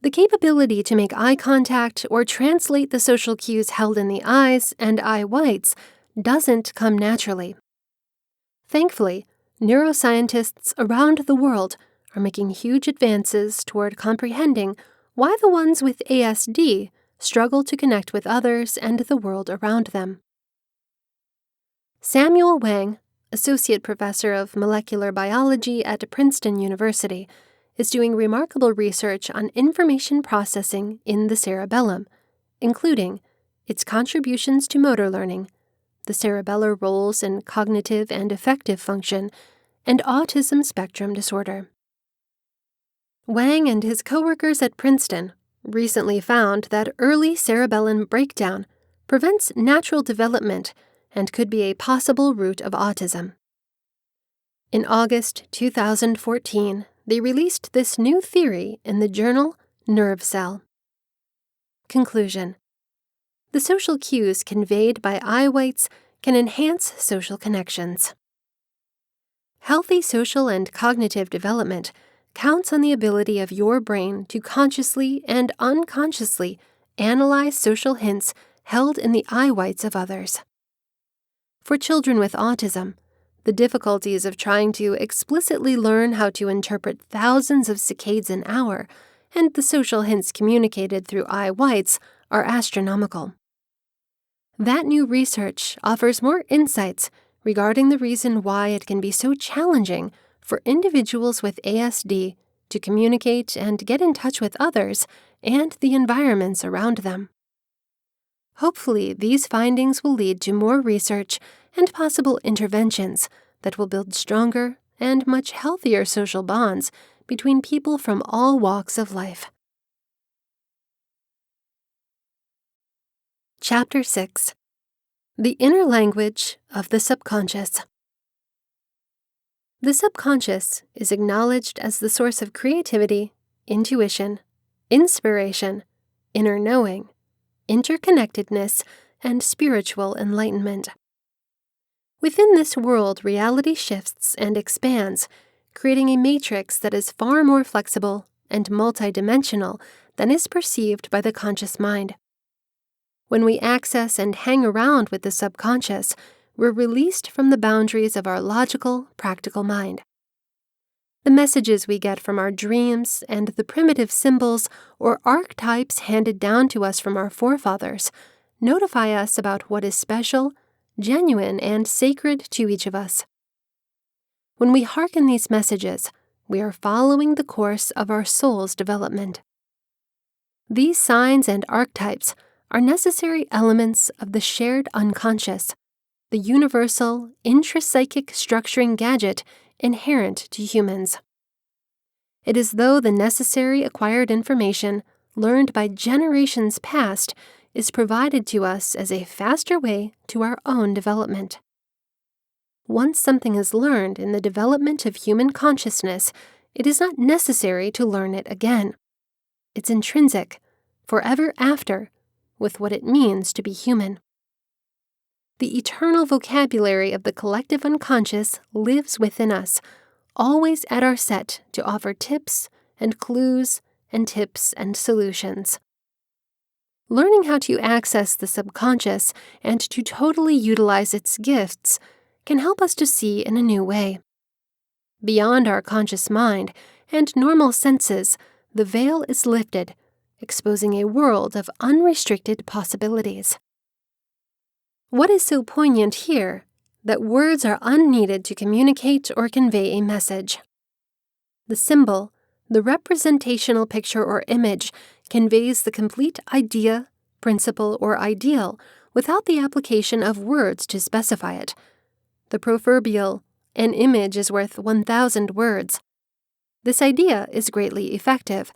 the capability to make eye contact or translate the social cues held in the eyes and eye whites doesn't come naturally. Thankfully, neuroscientists around the world are making huge advances toward comprehending why the ones with ASD struggle to connect with others and the world around them. Samuel Wang, Associate Professor of Molecular Biology at Princeton University, is doing remarkable research on information processing in the cerebellum, including its contributions to motor learning, the cerebellar roles in cognitive and affective function, and autism spectrum disorder. Wang and his coworkers at Princeton recently found that early cerebellum breakdown prevents natural development and could be a possible root of autism. In August 2014, they released this new theory in the journal Nerve Cell. Conclusion: the social cues conveyed by eye whites can enhance social connections. Healthy social and cognitive development counts on the ability of your brain to consciously and unconsciously analyze social hints held in the eye whites of others. For children with autism, the difficulties of trying to explicitly learn how to interpret thousands of saccades an hour and the social hints communicated through eye whites are astronomical. That new research offers more insights regarding the reason why it can be so challenging for individuals with ASD to communicate and get in touch with others and the environments around them. Hopefully, these findings will lead to more research and possible interventions that will build stronger and much healthier social bonds between people from all walks of life. Chapter 6: The Inner Language of the Subconscious. The subconscious is acknowledged as the source of creativity, intuition, inspiration, inner knowing, interconnectedness, and spiritual enlightenment. Within this world, reality shifts and expands, creating a matrix that is far more flexible and multidimensional than is perceived by the conscious mind. When we access and hang around with the subconscious, we're released from the boundaries of our logical, practical mind. The messages we get from our dreams and the primitive symbols or archetypes handed down to us from our forefathers notify us about what is special, genuine, and sacred to each of us. When we hearken these messages, we are following the course of our soul's development. These signs and archetypes are necessary elements of the shared unconscious, the universal, intrapsychic structuring gadget inherent to humans. It is though the necessary acquired information, learned by generations past, is provided to us as a faster way to our own development. Once something is learned in the development of human consciousness, it is not necessary to learn it again. It's intrinsic, forever after, with what it means to be human. The eternal vocabulary of the collective unconscious lives within us, always at our set to offer tips and clues and tips and solutions. Learning how to access the subconscious and to totally utilize its gifts can help us to see in a new way. Beyond our conscious mind and normal senses, the veil is lifted, exposing a world of unrestricted possibilities. What is so poignant here? That words are unneeded to communicate or convey a message. The symbol, the representational picture or image, conveys the complete idea, principle, or ideal without the application of words to specify it. The proverbial, "An image is worth 1,000 words." This idea is greatly effective,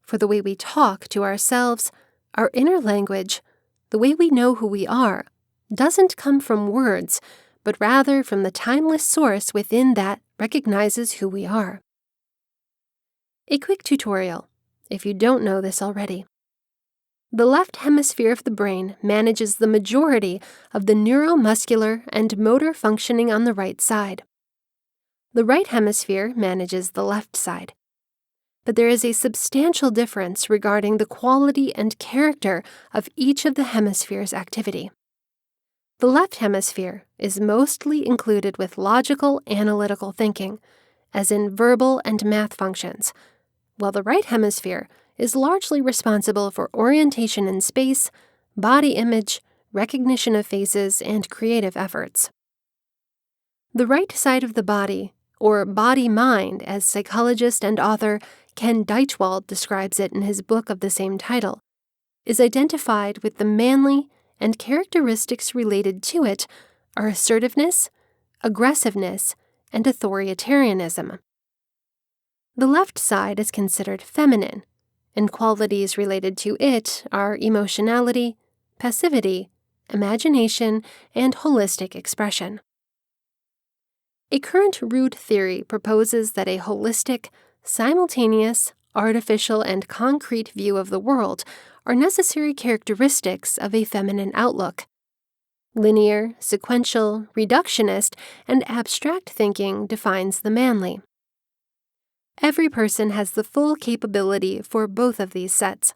for the way we talk to ourselves, our inner language, the way we know who we are, doesn't come from words, but rather from the timeless source within that recognizes who we are. A quick tutorial, if you don't know this already. The left hemisphere of the brain manages the majority of the neuromuscular and motor functioning on the right side. The right hemisphere manages the left side. But there is a substantial difference regarding the quality and character of each of the hemispheres' activity. The left hemisphere is mostly included with logical, analytical thinking, as in verbal and math functions, while the right hemisphere is largely responsible for orientation in space, body image, recognition of faces, and creative efforts. The right side of the body, or body-mind as psychologist and author Ken Deichwald describes it in his book of the same title, is identified with the manly, and characteristics related to it are assertiveness, aggressiveness, and authoritarianism. The left side is considered feminine, and qualities related to it are emotionality, passivity, imagination, and holistic expression. A current rude theory proposes that a holistic, simultaneous, artificial, and concrete view of the world are necessary characteristics of a feminine outlook. Linear, sequential, reductionist, and abstract thinking defines the manly. Every person has the full capability for both of these sets.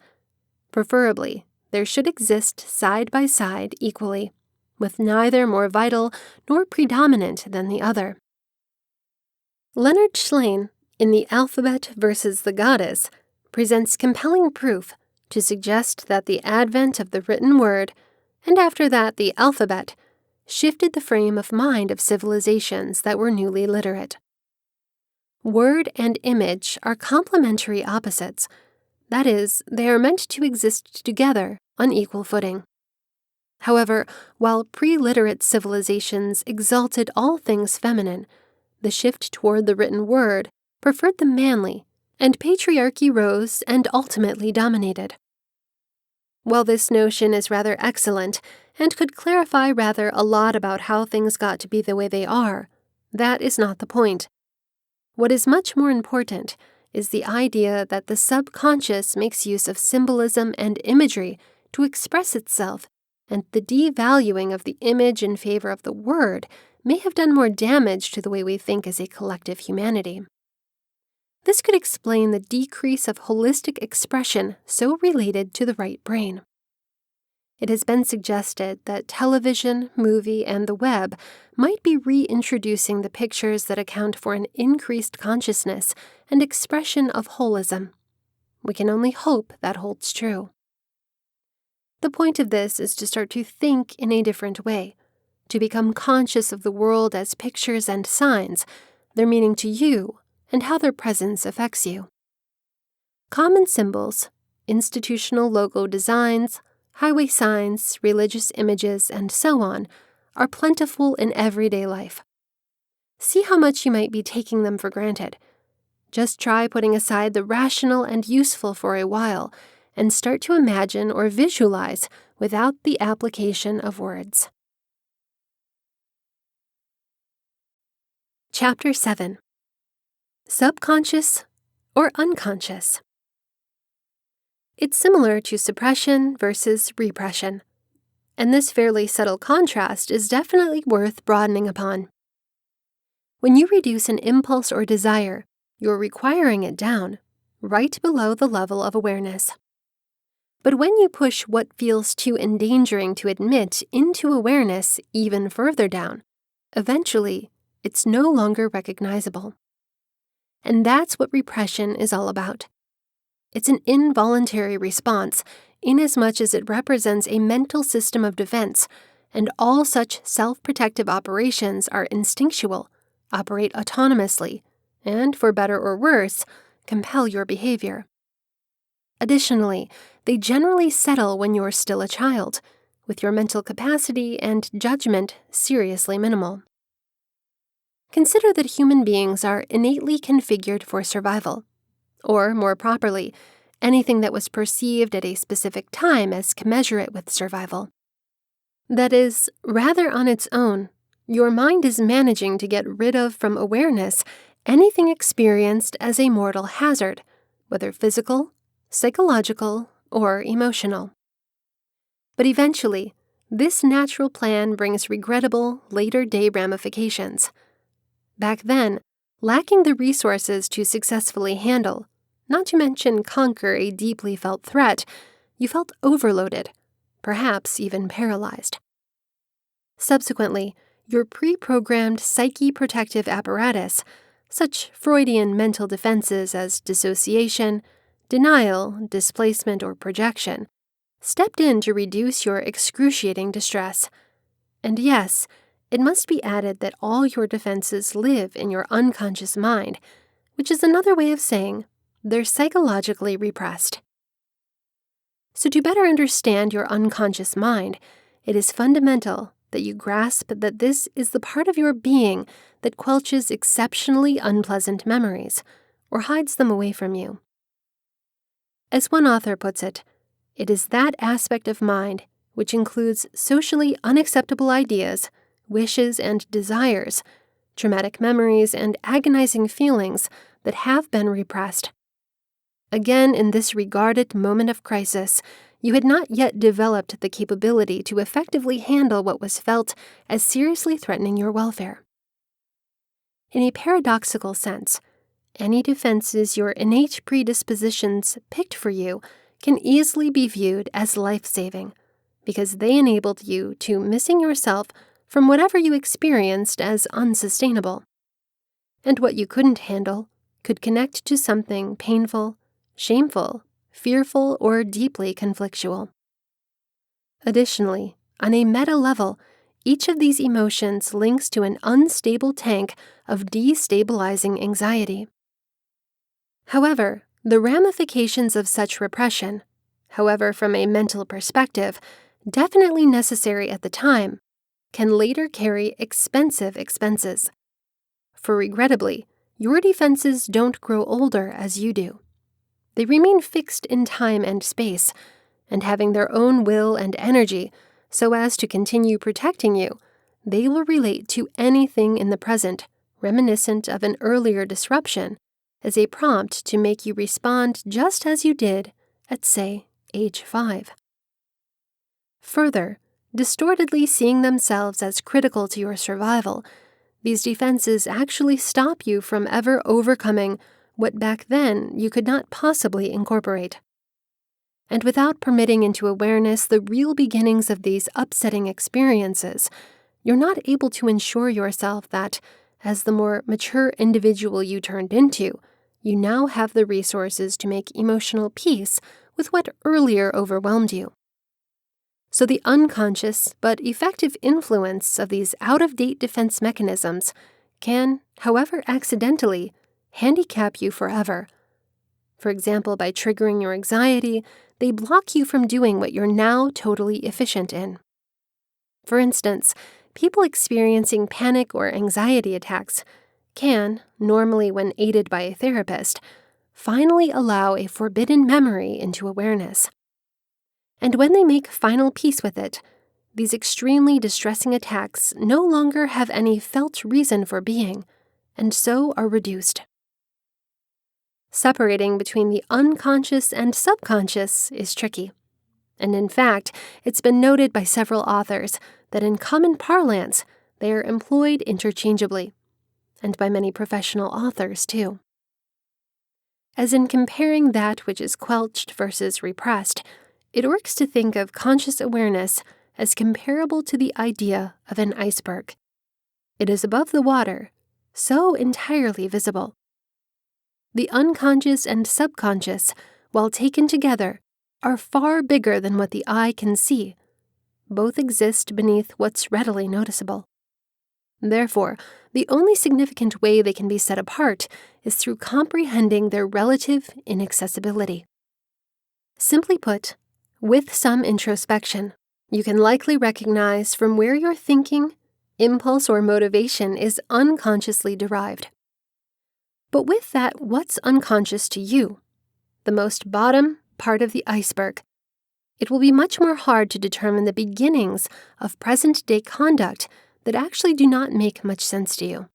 Preferably, there should exist side by side equally, with neither more vital nor predominant than the other. Leonard Schlein, in The Alphabet versus the Goddess, presents compelling proof to suggest that the advent of the written word, and after that the alphabet, shifted the frame of mind of civilizations that were newly literate. Word and image are complementary opposites. That is, they are meant to exist together on equal footing. However, while pre-literate civilizations exalted all things feminine, the shift toward the written word preferred the manly, and patriarchy rose and ultimately dominated. While this notion is rather excellent and could clarify rather a lot about how things got to be the way they are, that is not the point. What is much more important is the idea that the subconscious makes use of symbolism and imagery to express itself, and the devaluing of the image in favor of the word may have done more damage to the way we think as a collective humanity. This could explain the decrease of holistic expression so related to the right brain. It has been suggested that television, movie, and the web might be reintroducing the pictures that account for an increased consciousness and expression of holism. We can only hope that holds true. The point of this is to start to think in a different way, to become conscious of the world as pictures and signs, their meaning to you, and how their presence affects you. Common symbols, institutional logo designs, highway signs, religious images, and so on, are plentiful in everyday life. See how much you might be taking them for granted. Just try putting aside the rational and useful for a while, and start to imagine or visualize without the application of words. Chapter 7. Subconscious or unconscious? It's similar to suppression versus repression, and this fairly subtle contrast is definitely worth broadening upon. When you reduce an impulse or desire, you're requiring it down, right below the level of awareness. But when you push what feels too endangering to admit into awareness even further down, eventually, it's no longer recognizable. And that's what repression is all about. It's an involuntary response, inasmuch as it represents a mental system of defense, and all such self-protective operations are instinctual, operate autonomously, and, for better or worse, compel your behavior. Additionally, they generally settle when you're still a child, with your mental capacity and judgment seriously minimal. Consider that human beings are innately configured for survival, or, more properly, anything that was perceived at a specific time as commensurate with survival. That is, rather on its own, your mind is managing to get rid of from awareness anything experienced as a mortal hazard, whether physical, psychological, or emotional. But eventually, this natural plan brings regrettable, later-day ramifications. Back then, lacking the resources to successfully handle, not to mention conquer a deeply felt threat, you felt overloaded, perhaps even paralyzed. Subsequently, your pre-programmed psyche-protective apparatus, such Freudian mental defenses as dissociation, denial, displacement, or projection, stepped in to reduce your excruciating distress. And yes, it must be added that all your defenses live in your unconscious mind, which is another way of saying they're psychologically repressed. So to better understand your unconscious mind, it is fundamental that you grasp that this is the part of your being that quelches exceptionally unpleasant memories, or hides them away from you. As one author puts it is that aspect of mind which includes socially unacceptable ideas, wishes and desires, traumatic memories, and agonizing feelings that have been repressed. Again, in this regarded moment of crisis, you had not yet developed the capability to effectively handle what was felt as seriously threatening your welfare. In a paradoxical sense, any defenses your innate predispositions picked for you can easily be viewed as life-saving, because they enabled you to missing yourself from whatever you experienced as unsustainable. And what you couldn't handle could connect to something painful, shameful, fearful, or deeply conflictual. Additionally, on a meta level, each of these emotions links to an unstable tank of destabilizing anxiety. However, the ramifications of such repression, however from a mental perspective, definitely necessary at the time, can later carry expensive expenses. For regrettably, your defenses don't grow older as you do. They remain fixed in time and space, and having their own will and energy so as to continue protecting you, they will relate to anything in the present, reminiscent of an earlier disruption, as a prompt to make you respond just as you did at, say, age 5. Further, distortedly seeing themselves as critical to your survival, these defenses actually stop you from ever overcoming what back then you could not possibly incorporate. And without permitting into awareness the real beginnings of these upsetting experiences, you're not able to ensure yourself that, as the more mature individual you turned into, you now have the resources to make emotional peace with what earlier overwhelmed you. So the unconscious but effective influence of these out-of-date defense mechanisms can, however accidentally, handicap you forever. For example, by triggering your anxiety, they block you from doing what you're now totally efficient in. For instance, people experiencing panic or anxiety attacks can, normally when aided by a therapist, finally allow a forbidden memory into awareness. And when they make final peace with it, these extremely distressing attacks no longer have any felt reason for being, and so are reduced. Separating between the unconscious and subconscious is tricky. And in fact, it's been noted by several authors that in common parlance, they are employed interchangeably, and by many professional authors too. As in comparing that which is quelched versus repressed, it works to think of conscious awareness as comparable to the idea of an iceberg. It is above the water, so entirely visible. The unconscious and subconscious, while taken together, are far bigger than what the eye can see. Both exist beneath what's readily noticeable. Therefore, the only significant way they can be set apart is through comprehending their relative inaccessibility. Simply put, with some introspection, you can likely recognize from where your thinking, impulse, or motivation is unconsciously derived. But with that what's unconscious to you, the most bottom part of the iceberg, it will be much more hard to determine the beginnings of present-day conduct that actually do not make much sense to you.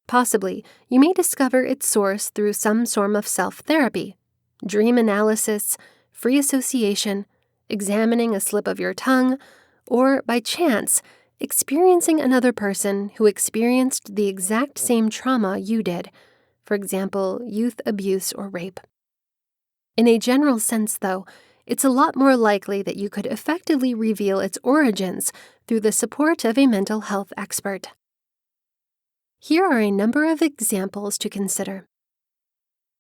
Possibly, you may discover its source through some form of self-therapy, dream analysis, free association, examining a slip of your tongue, or, by chance, experiencing another person who experienced the exact same trauma you did, for example, youth abuse or rape. In a general sense, though, it's a lot more likely that you could effectively reveal its origins through the support of a mental health expert. Here are a number of examples to consider.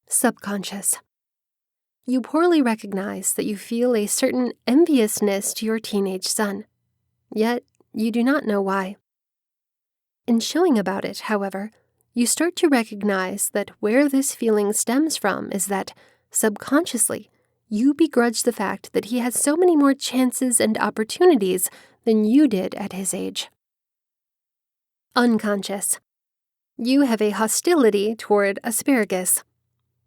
Subconscious. You poorly recognize that you feel a certain enviousness to your teenage son, yet you do not know why. In showing about it, however, you start to recognize that where this feeling stems from is that, subconsciously, you begrudge the fact that he has so many more chances and opportunities than you did at his age. Unconscious. You have a hostility toward asparagus.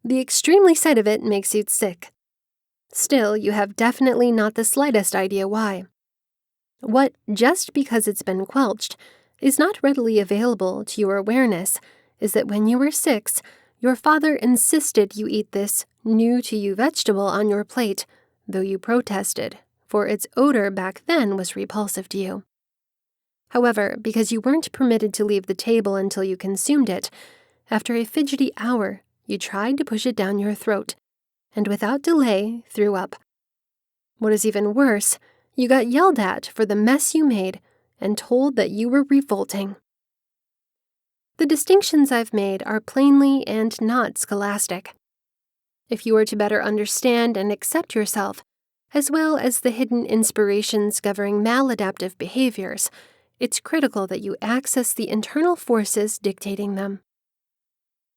The extremely sight of it makes you sick. Still, you have definitely not the slightest idea why. What, just because it's been quelched, is not readily available to your awareness is that when you were 6, your father insisted you eat this new-to-you vegetable on your plate, though you protested, for its odor back then was repulsive to you. However, because you weren't permitted to leave the table until you consumed it, after a fidgety hour, you tried to push it down your throat, and without delay, threw up. What is even worse, you got yelled at for the mess you made and told that you were revolting. The distinctions I've made are plainly and not scholastic. If you are to better understand and accept yourself, as well as the hidden inspirations governing maladaptive behaviors, it's critical that you access the internal forces dictating them.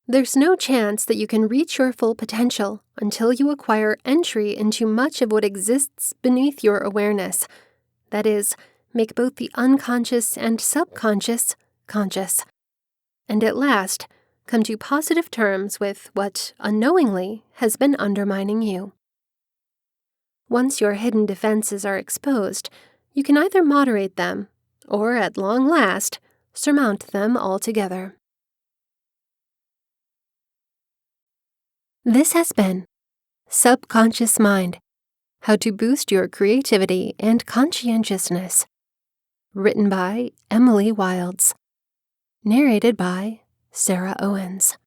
There's no chance that you can reach your full potential until you acquire entry into much of what exists beneath your awareness. That is, make both the unconscious and subconscious conscious. And at last, come to positive terms with what, unknowingly, has been undermining you. Once your hidden defenses are exposed, you can either moderate them, or at long last, surmount them altogether. This has been Subconscious Mind: How to Boost Your Creativity and Conscientiousness, written by Emily Wilds, narrated by Sarah Owens.